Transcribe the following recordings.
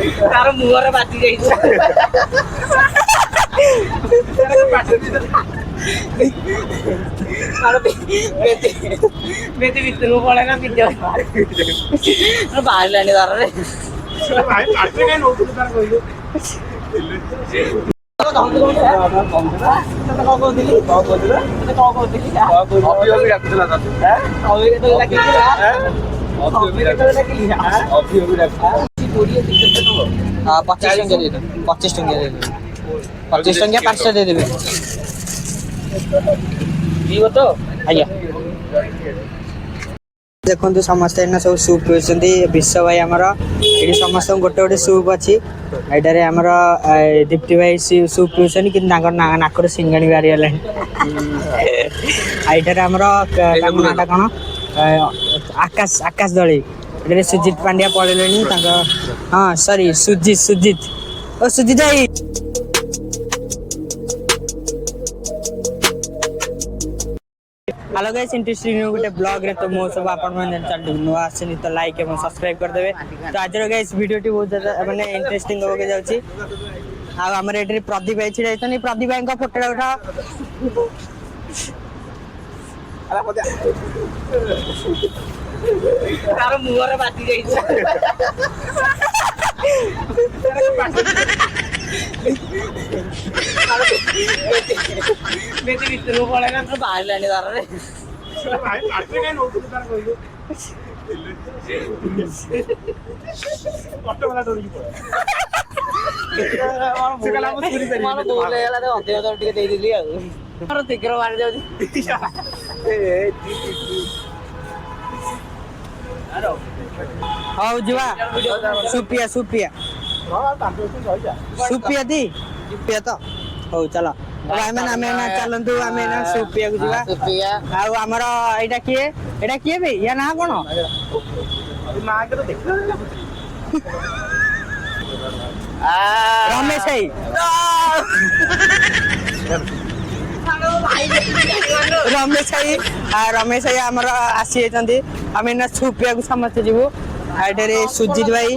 तार मुहर बाती जाई बेटी भितर पड़े ना पिज बाहर लाने तार रे भाई पाटे काई नोट तार कहलु देखो समस्ते सब सूप पीछे विश्व भाई आमर ये समस्त गोटे गोटे सूप अच्छी एटार आमर दीप्ति भाई सूप पीछे कि नाकर सिंगाणी बाहरी गला एटार आमर नाटा कौन आकाश आकाश दली ये सुजित पांड्या पड़े हाँ सॉरी सुजित सुजित ओ सुजित भाई हेलो गाइस इंटरेस्टिंग गोटे ब्लॉग रे तो मो सब आपन मन चैनल नुआ आसनी तो लाइक एवं सब्सक्राइब कर देबे तो आज रो गाइस वीडियो टी बहुत ज्यादा माने इंटरेस्टिंग हो के जाउची आ हमर एटरी प्रदीप भाई छिड़ाई तनी प्रदीप भाई का फोटो उठा अरे मजा तार मुहर बाती जाई बेटी भितर पड़े ना तो बाहर लाने तार रे भाई पाटे काई नोट तार कहलु ऑटो वाला डोरी से कला हम चोरी करी मानो बोले वाला तो अंते तो टिके दे दिली आ मारो शीघ्र मार जाऊ हेलो हाउ जुवा सुपिया सुपिया सुपिया दी सुपिया तो हो चलो भाई मैंने आमे ना चलंतु आमे ना सुपिया को जीवा सुपिया आ हमर एटा किए बे या ना कोन मां के तो देख रमेश भाई रमेश भाई आमर आसी आमे ना सुपिया को समस्त जीवु एटारे सुजित भाई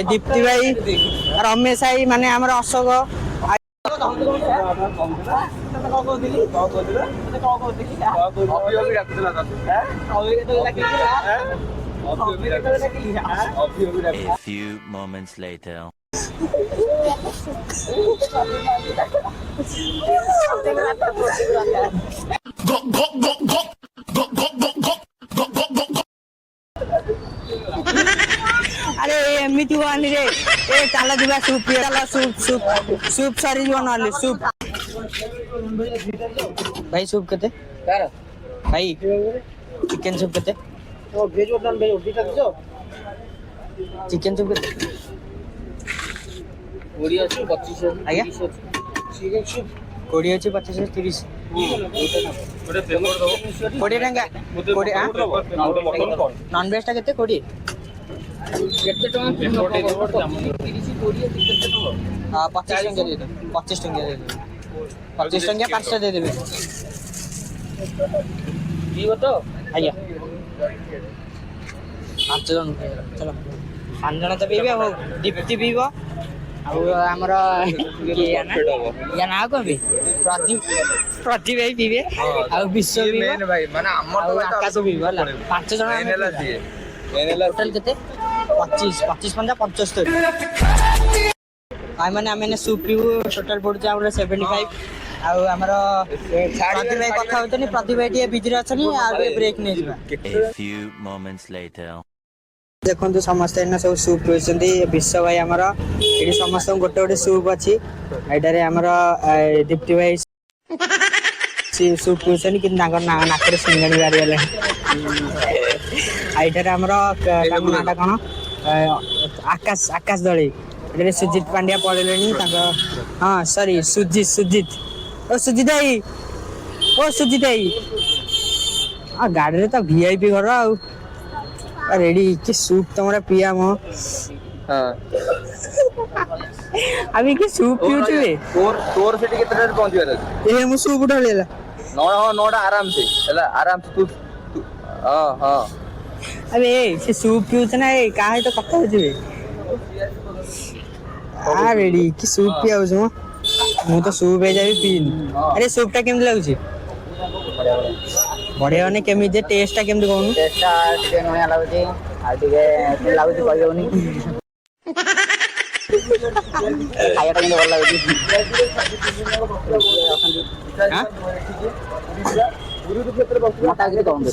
दीप्ति भाई रमेश भाई माने आमर Ashok A few moments later. अरे एमती वानी रे ए चला जीवा सूप चला सूप सूप सूप सरी जीवा नले सूप भाई सूप केते भाई चिकन सूप केते तो भेज और नॉन भेज ओडी तक जो चिकन सूप केते ओडी अछि 25 आज्ञा चिकन सूप कोड़ी अछि 25 30 गोटे पेपर दो 20 टंका कोड़ी नॉन वेज टा केते कोड़ी केते टका पेपर दे 30 कोडी केते टका हां 25 टंका दे दो 25 टंका दे दो 25 टंका 5 टा दे देबे पीबो तो आज्ञा 5 जन चलो 5 जन तो पीबे हो दीप्ति पीबो आमर या ना कौन प्रदीप प्रदीप भाई पीबे आ विश्व पीबे भाई माने हमर तो आकाश पीबे 5 जन टोटल केते 25 25 पंजा 75 आई माने आमे सूप पीबू टोटल पड़ जा हमरा 75 आ हमर प्रदीप भाई कथा होतनी प्रदीप भाई टी बिजरी अछनी आ ब्रेक नै जबा A few moments later. देखो समस्त सब सूप पीछे विश्व भाई आमर ये समस्त गोटे गोटे सूप अच्छी एटार आमर दीप्ति भाई सूप पीछे कि नाकर सिंगाणी बाहरी गला एटार आमर नाटा कौन आकाश आकाश दली ये सुजित पांड्या पड़े हाँ सॉरी सुजित सुजित ओ सुजित भाई ओ सुजित भाई गाड़ी रे तो वीआईपी घर आ रेडी कि सूप तुमरा पिया मो हां अभी कि सूप पिउछे तोर सेठी केते रे पहुंची बार ए मु सूप उठा लेला नोडा आराम से तू हां हां अबे से सूप पिउछ ना ए काहे तो कथा होजबे ରେଡି କି ସୁପ୍ ପିଆଉଛୁ ମ ମୁଁ ତ ସୁପ୍ ହେଇଯାବି ପିଇନି। ଆରେ ସୁପ୍ ଟା କେମିତି ଲାଗୁଛି? ବଢିଆ ମାନେ କେମିତି ଟେଷ୍ଟ ଟା କେମିତି କହୁନୁ? ଟେଷ୍ଟଟା ଟିକେ ନୂଆ ଲାଗୁଛି ଆଉ ଟିକେ ଲାଗୁଛି କହିହଉନି। ଖାଇବାଟା କିନ୍ତୁ ଭଲ ଲାଗୁଛି। ମୋଟା କିଛି କହୁନି।